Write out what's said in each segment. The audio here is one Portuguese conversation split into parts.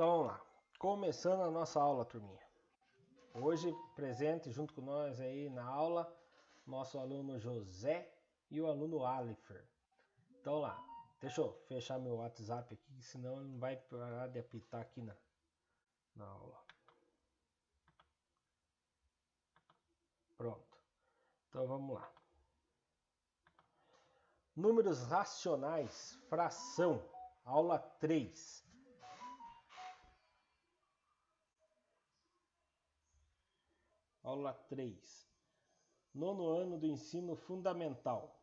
Então vamos lá, começando a nossa aula, turminha. Hoje presente junto com nós aí na aula, nosso aluno José e o aluno Alifer. Então lá, deixa eu fechar meu WhatsApp aqui, senão ele não vai parar de apitar aqui na aula. Pronto, então vamos lá. Números racionais, fração, aula 3. Aula 3. Nono ano do ensino fundamental.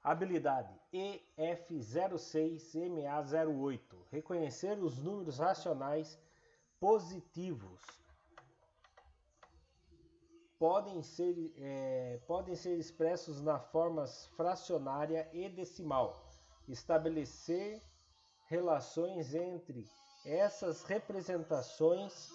Habilidade EF06MA08. Reconhecer os números racionais positivos. Podem ser expressos na formas fracionária e decimal. Estabelecer relações entre essas representações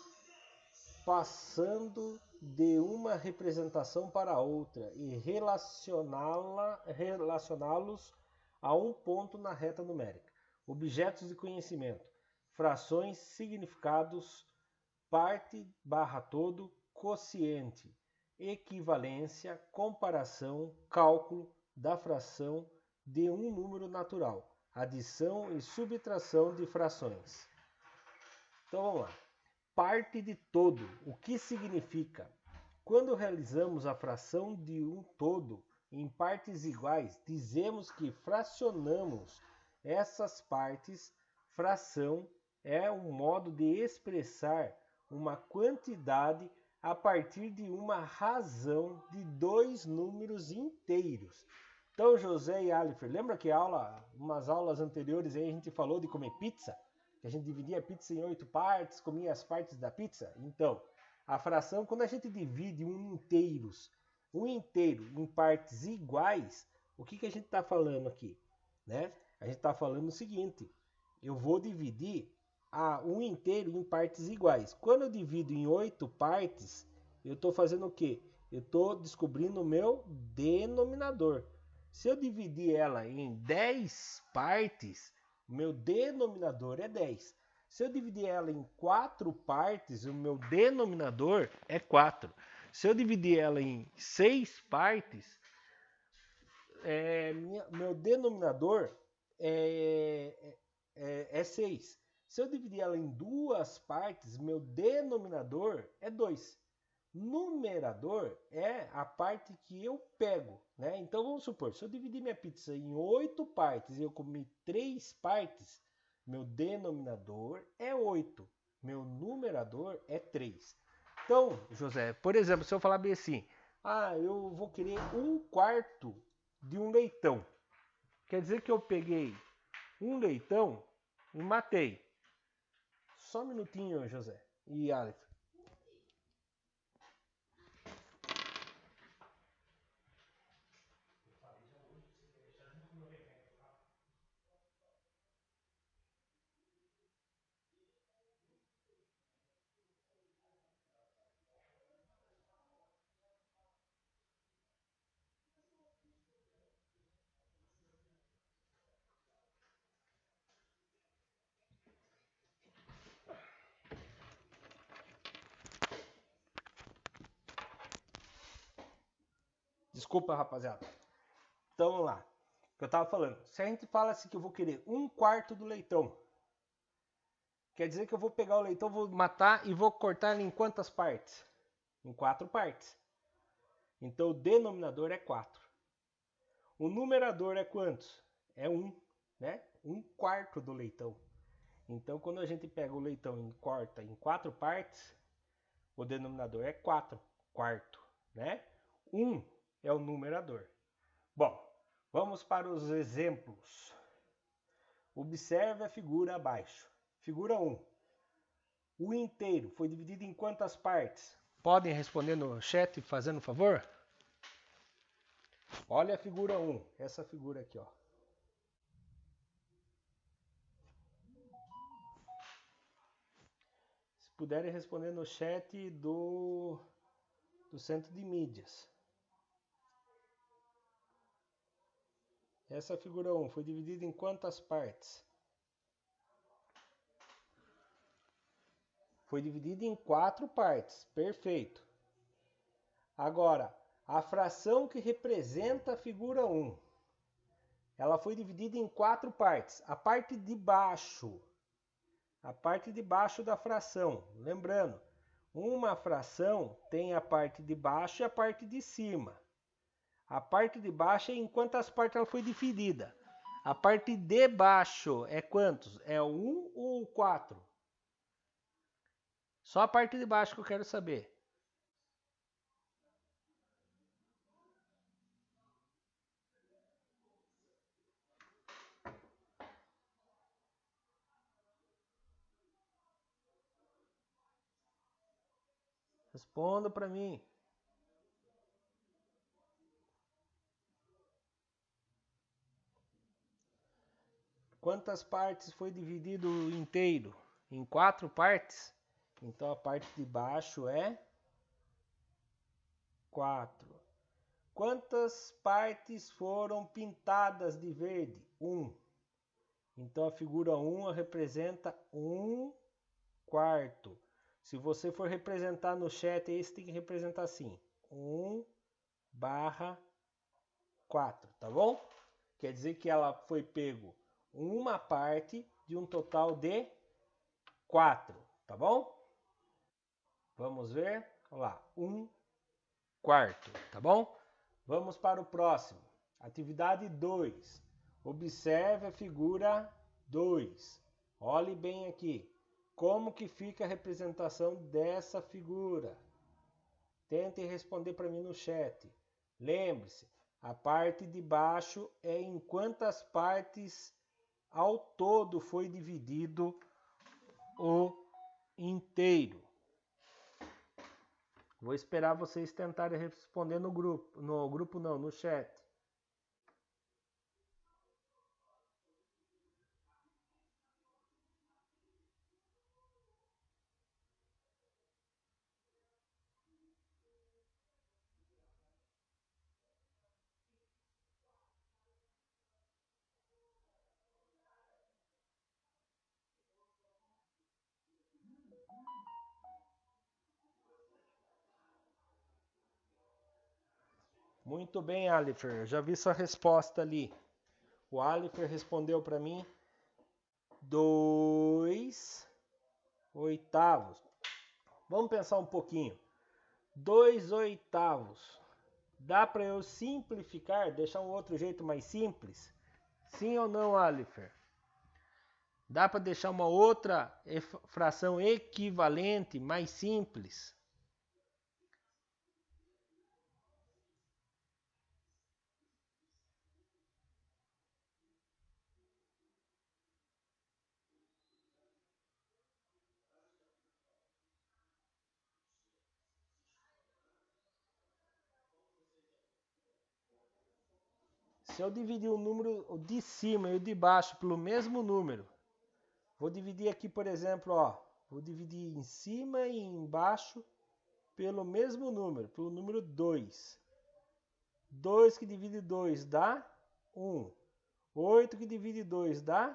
passando de uma representação para outra e relacioná-los a um ponto na reta numérica. Objetos de conhecimento, frações, significados, parte/todo, quociente, equivalência, comparação, cálculo da fração de um número natural, adição e subtração de frações. Então vamos lá. Parte de todo, o que significa? Quando realizamos a fração de um todo em partes iguais, dizemos que fracionamos essas partes. Fração é um modo de expressar uma quantidade a partir de uma razão de dois números inteiros. Então, José e Alifer, lembra que umas aulas anteriores aí a gente falou de comer pizza? Que a gente dividia a pizza em 8 partes, comia as partes da pizza? Então, a fração, quando a gente divide um inteiro em partes iguais, o que a gente está falando aqui? Né? A gente está falando o seguinte, eu vou dividir um inteiro em partes iguais. Quando eu divido em 8 partes, eu estou fazendo o quê? Eu estou descobrindo o meu denominador. Se eu dividir ela em 10 partes, meu denominador é 10. Se eu dividir ela em 4 partes, o meu denominador é 4. Se eu dividir ela em 6 partes, meu denominador é 6. Se eu dividir ela em 2 partes, meu denominador é 2. Numerador é a parte que eu pego, né? Então vamos supor, se eu dividir minha pizza em 8 partes e eu comi 3 partes, meu denominador é 8, meu numerador é 3. Então, José, por exemplo, se eu falar bem assim, eu vou querer 1/4 de um leitão. Quer dizer que eu peguei um leitão e matei. Só um minutinho, José e Alex. Desculpa, rapaziada. Então vamos lá. O que eu tava falando. Se a gente fala assim que eu vou querer 1/4 do leitão, quer dizer que eu vou pegar o leitão, vou matar e vou cortar ele em quantas partes? Em 4 partes. Então o denominador é 4. O numerador é quantos? É 1, né? 1/4 do leitão. Então quando a gente pega o leitão e corta em 4 partes, o denominador é 4/4, né? 1 é o numerador. Bom, vamos para os exemplos. Observe a figura abaixo. Figura 1. O inteiro foi dividido em quantas partes? Podem responder no chat, fazendo favor? Olha a figura 1. Essa figura aqui, ó. Se puderem responder no chat do centro de mídias. Essa figura 1 foi dividida em quantas partes? Foi dividido em 4 partes. Perfeito. Agora, a fração que representa a figura 1. Ela foi dividida em 4 partes. A parte de baixo da fração. Lembrando, uma fração tem a parte de baixo e a parte de cima. A parte de baixo é em quantas partes ela foi dividida. A parte de baixo é quantos? É 1 ou 4? Só a parte de baixo que eu quero saber. Responda para mim. Quantas partes foi dividido inteiro? Em 4 partes? Então a parte de baixo é 4. Quantas partes foram pintadas de verde? 1. Então a figura 1 representa 1/4. Se você for representar no chat, aí você tem que representar assim: 1/4, tá bom? Quer dizer que ela foi pego uma parte de um total de 4, tá bom? Vamos ver, olha lá, 1/4, tá bom? Vamos para o próximo. Atividade 2. Observe a figura 2. Olhe bem aqui. Como que fica a representação dessa figura? Tente responder para mim no chat. Lembre-se, a parte de baixo é em quantas partes ao todo foi dividido o inteiro. Vou esperar vocês tentarem responder no grupo. No grupo não, no chat. Muito bem, Alifer. Já vi sua resposta ali. O Alifer respondeu para mim 2/8. Vamos pensar um pouquinho. 2/8. Dá para eu simplificar, deixar um outro jeito mais simples? Sim ou não, Alifer? Dá para deixar uma outra fração equivalente mais simples? Se eu dividir o número de cima e o de baixo pelo mesmo número, vou dividir aqui, por exemplo, ó, vou dividir em cima e embaixo pelo mesmo número, pelo número 2. 2 que divide 2 dá 1. 8 que divide 2 dá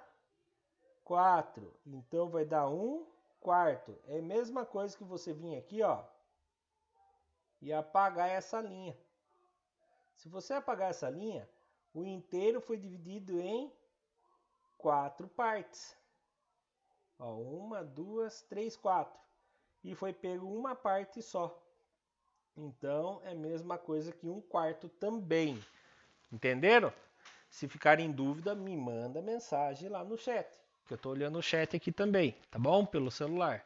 4. Então vai dar 1/4. É a mesma coisa que você vir aqui, ó, e apagar essa linha. Se você apagar essa linha, o inteiro foi dividido em 4 partes. Ó, 1, 2, 3, 4. E foi pego uma parte só. Então é a mesma coisa que 1/4 também. Entenderam? Se ficar em dúvida, me manda mensagem lá no chat. Que eu estou olhando o chat aqui também, tá bom? Pelo celular.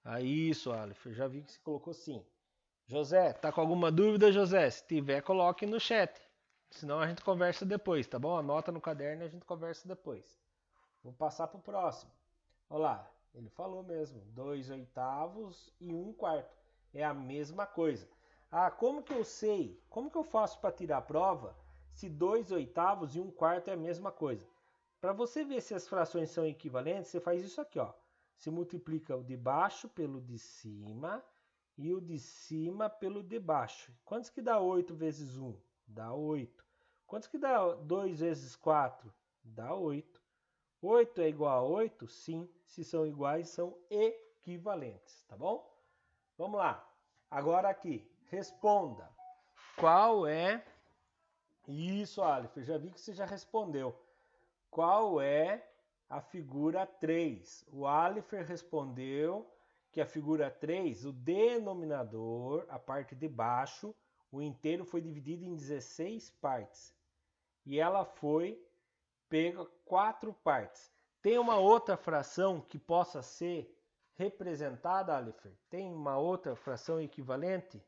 Aí isso, Aleph, eu já vi que você colocou sim. José, tá com alguma dúvida, José? Se tiver, coloque no chat. Senão a gente conversa depois, tá bom? Anota no caderno e a gente conversa depois. Vou passar para o próximo. Olha lá, ele falou mesmo. 2/8 e 1/4. É a mesma coisa. Ah, como que eu sei? Como que eu faço para tirar a prova se 2/8 e 1/4 é a mesma coisa? Para você ver se as frações são equivalentes, você faz isso aqui, ó. Você multiplica o de baixo pelo de cima e o de cima pelo de baixo. Quantos que dá 8 vezes 1? Dá 8. Quantos que dá 2 vezes 4? Dá 8. 8 é igual a 8? Sim. Se são iguais, são equivalentes, tá bom? Vamos lá. Agora aqui, responda. Qual é... Isso, Aleph, eu já vi que você já respondeu. Qual é a figura 3? O Aleph respondeu que a figura 3, o denominador, a parte de baixo, o inteiro foi dividido em 16 partes. E ela foi pega 4 partes. Tem uma outra fração que possa ser representada, Aleph? Tem uma outra fração equivalente?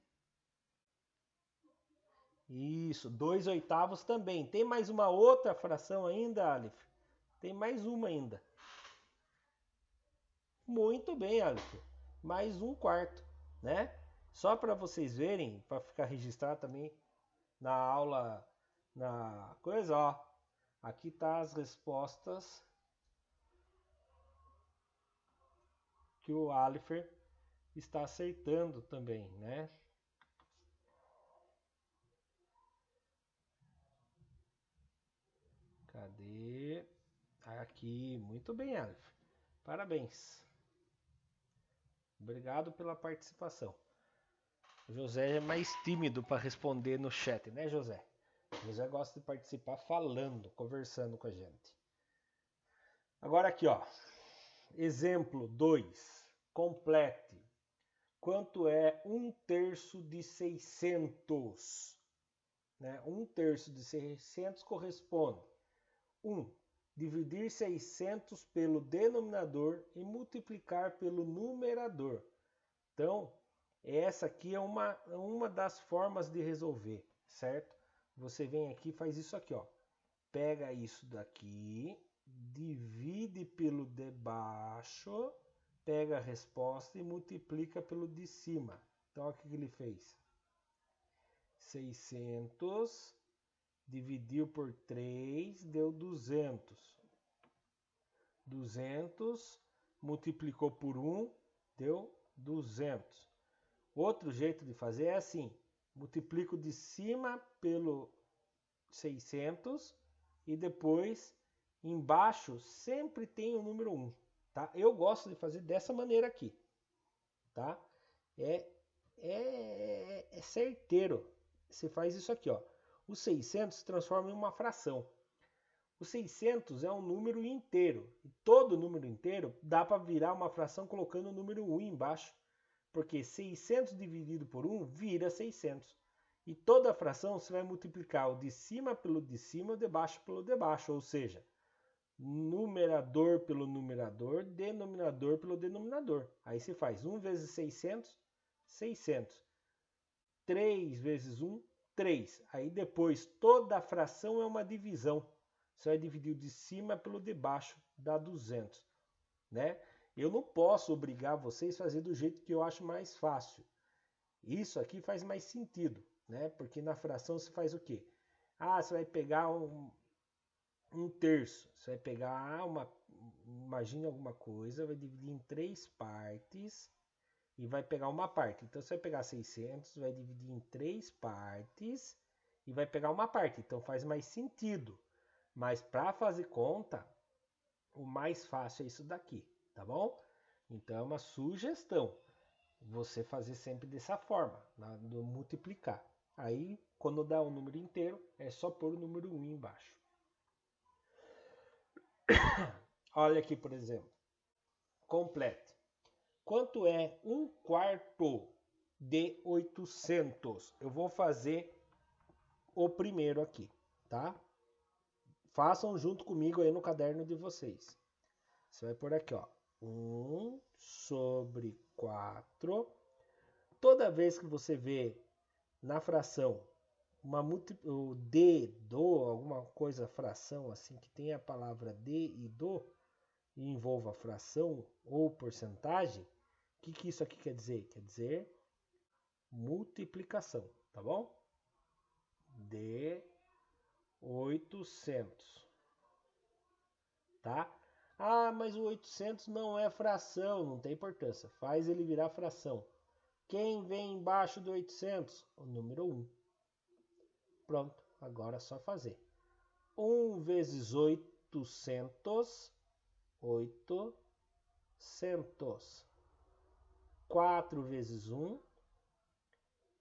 Isso, 2/8 também. Tem mais uma outra fração ainda, Aleph? Tem mais uma ainda. Muito bem, Aleph. Mais 1/4, né? Só para vocês verem, para ficar registrado também na aula, na coisa, ó. Aqui tá as respostas que o Aleph está acertando também, né? Cadê? Aqui, muito bem, Aleph. Parabéns. Obrigado pela participação. O José é mais tímido para responder no chat, né, José? O José gosta de participar falando, conversando com a gente. Agora aqui, ó. Exemplo 2. Complete. Quanto é 1/3 de 600? Né? 1/3 de 600 corresponde 1. Dividir 600 pelo denominador e multiplicar pelo numerador. Então, essa aqui é uma das formas de resolver, certo? Você vem aqui e faz isso aqui, ó. Pega isso daqui, divide pelo de baixo, pega a resposta e multiplica pelo de cima. Então, olha o que ele fez. 600 dividiu por 3, deu 200. 200 multiplicou por 1, deu 200. Outro jeito de fazer é assim. Multiplico de cima pelo 600 e depois embaixo sempre tem o número 1. Tá? Eu gosto de fazer dessa maneira aqui. Tá? É certeiro. Você faz isso aqui, ó. O 600 se transforma em uma fração. O 600 é um número inteiro. E todo número inteiro dá para virar uma fração colocando o número 1 embaixo. Porque 600 dividido por 1 vira 600. E toda fração você vai multiplicar o de cima pelo de cima e o de baixo pelo de baixo. Ou seja, numerador pelo numerador, denominador pelo denominador. Aí você faz 1 vezes 600, 600. 3 vezes 1, 3. Aí depois toda a fração é uma divisão. Você vai dividir o de cima pelo de baixo, dá 200. Né? Eu não posso obrigar vocês a fazer do jeito que eu acho mais fácil. Isso aqui faz mais sentido, né? Porque na fração você faz o quê? Ah, você vai pegar um terço. Você vai pegar imagine alguma coisa, vai dividir em 3 partes e vai pegar uma parte. Então você vai pegar 600, vai dividir em 3 partes e vai pegar uma parte. Então faz mais sentido. Mas para fazer conta, o mais fácil é isso daqui, tá bom? Então é uma sugestão você fazer sempre dessa forma, do multiplicar. Aí, quando dá um número inteiro, é só pôr o número 1 embaixo. Olha aqui, por exemplo. Complete. Quanto é 1/4 de 800? Eu vou fazer o primeiro aqui, tá? Façam junto comigo aí no caderno de vocês. Você vai por aqui, ó. 1/4. Toda vez que você vê na fração o de, do, alguma coisa, fração assim, que tem a palavra de e do, e envolva fração ou porcentagem, o que isso aqui quer dizer? Quer dizer multiplicação, tá bom? De 800. Tá? Ah, mas o 800 não é fração, não tem importância. Faz ele virar fração. Quem vem embaixo do 800? O número 1. Pronto, agora é só fazer. 1 vezes 800, 800. 4 vezes 1,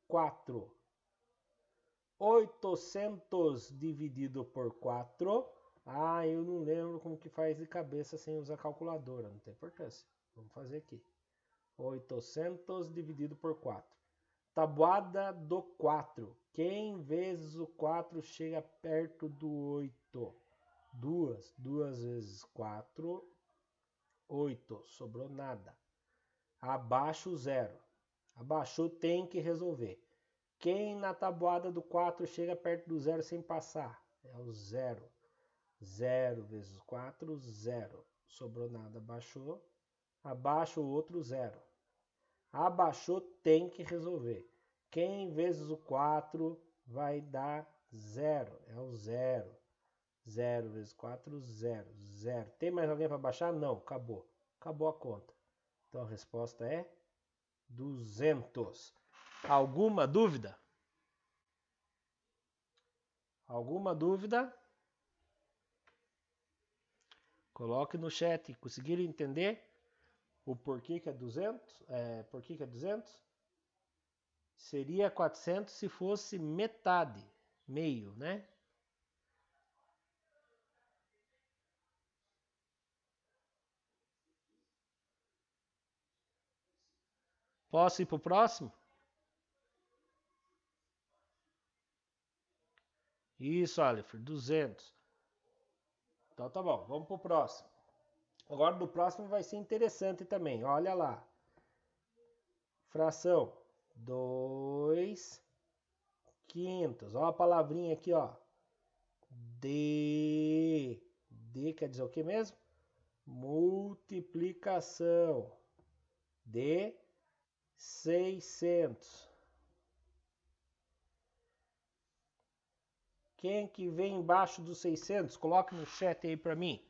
4. 800 dividido por 4. Ah, eu não lembro como que faz de cabeça sem usar calculadora. Não tem importância. Vamos fazer aqui. 800 dividido por 4. Tabuada do 4. Quem vezes o 4 chega perto do 8? 2. 2 vezes 4. 8. Sobrou nada. Abaixo 0. Abaixou, tem que resolver. Quem na tabuada do 4 chega perto do 0 sem passar? É o 0. 0 vezes 4, 0. Sobrou nada, abaixou. Abaixo o outro 0. Abaixou, tem que resolver. Quem vezes o 4 vai dar 0. É o 0. 0 vezes 4, 0. 0. Tem mais alguém para baixar? Não, acabou. Acabou a conta. Então a resposta é 200. Alguma dúvida? Alguma dúvida? Coloque no chat. Conseguiram entender o porquê que é 200? Por que é 200? Seria 400 se fosse metade, meio, né? Posso ir para o próximo? Isso, Alifer, 200. Então tá bom, vamos para o próximo. Agora do próximo vai ser interessante também, olha lá. Fração 2 quintos. Olha a palavrinha aqui, ó. D. D quer dizer o que mesmo? Multiplicação de 600. Quem que vem embaixo dos 600? Coloque no chat aí para mim.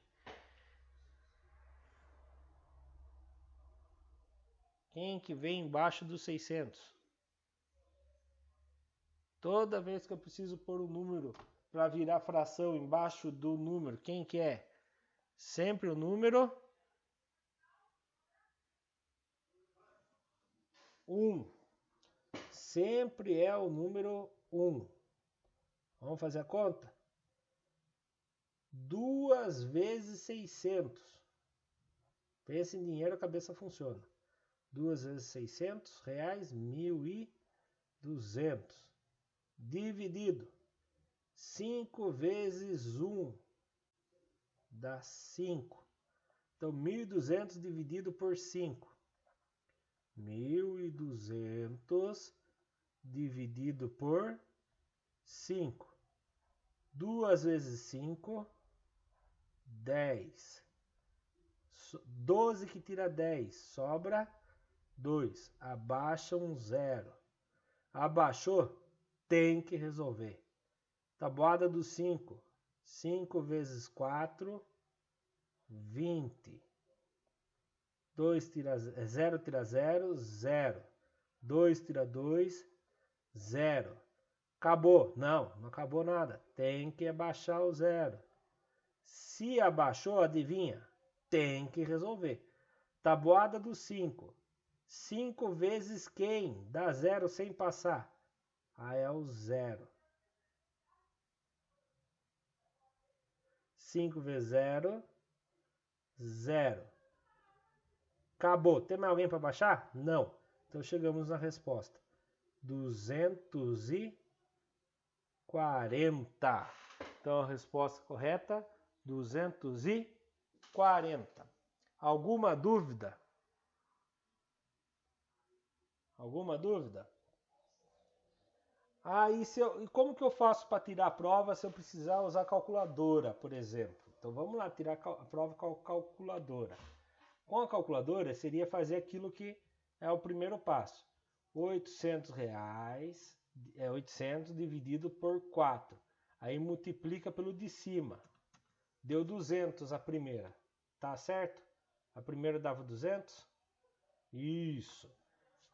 Quem que vem embaixo dos 600? Toda vez que eu preciso pôr um número para virar fração embaixo do número, quem que é? Sempre o número 1. Sempre é o número 1. Vamos fazer a conta? 2 vezes 600. Pensa em dinheiro, a cabeça funciona. 2 vezes 600 reais, 1.200. Dividido. 5 vezes 1 dá 5. Então, 1.200 dividido por 5. 1.200 dividido por 5. 2 vezes 5, 10. 12 que tira 10, sobra 2. Abaixa um 0. Abaixou, tem que resolver. Tabuada do 5. 5 vezes 4, 20. 0 tira 0, 0. 2 tira 2, 0. Acabou? Não, não acabou nada. Tem que abaixar o 0. Se abaixou, adivinha? Tem que resolver. Tabuada do 5. 5 vezes quem? Dá 0 sem passar. Ah, é o 0. 5 vezes 0, 0. Acabou. Tem mais alguém para baixar? Não. Então chegamos na resposta. 240. Então a resposta correta, 240. Alguma dúvida? Alguma dúvida? E como que eu faço para tirar a prova se eu precisar usar calculadora, por exemplo? Então vamos lá tirar a prova com a calculadora. Com a calculadora seria fazer aquilo que é o primeiro passo. 800 reais, 800 dividido por 4. Aí multiplica pelo de cima. Deu 200 a primeira. Tá certo? A primeira dava 200? Isso.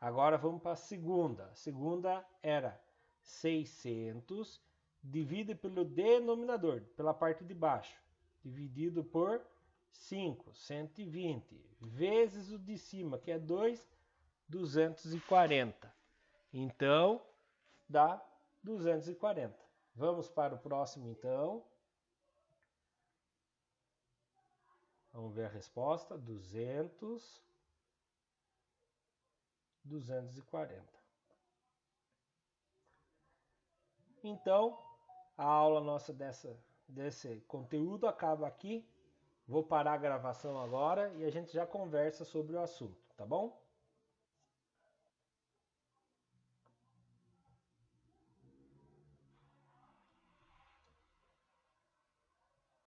Agora vamos para a segunda. A segunda era 600 dividido pelo denominador, pela parte de baixo, dividido por 5, 120, vezes o de cima, que é 2, 240. Então, dá 240. Vamos para o próximo, então. Vamos ver a resposta. 240. Então, a aula nossa desse conteúdo acaba aqui. Vou parar a gravação agora e a gente já conversa sobre o assunto, tá bom?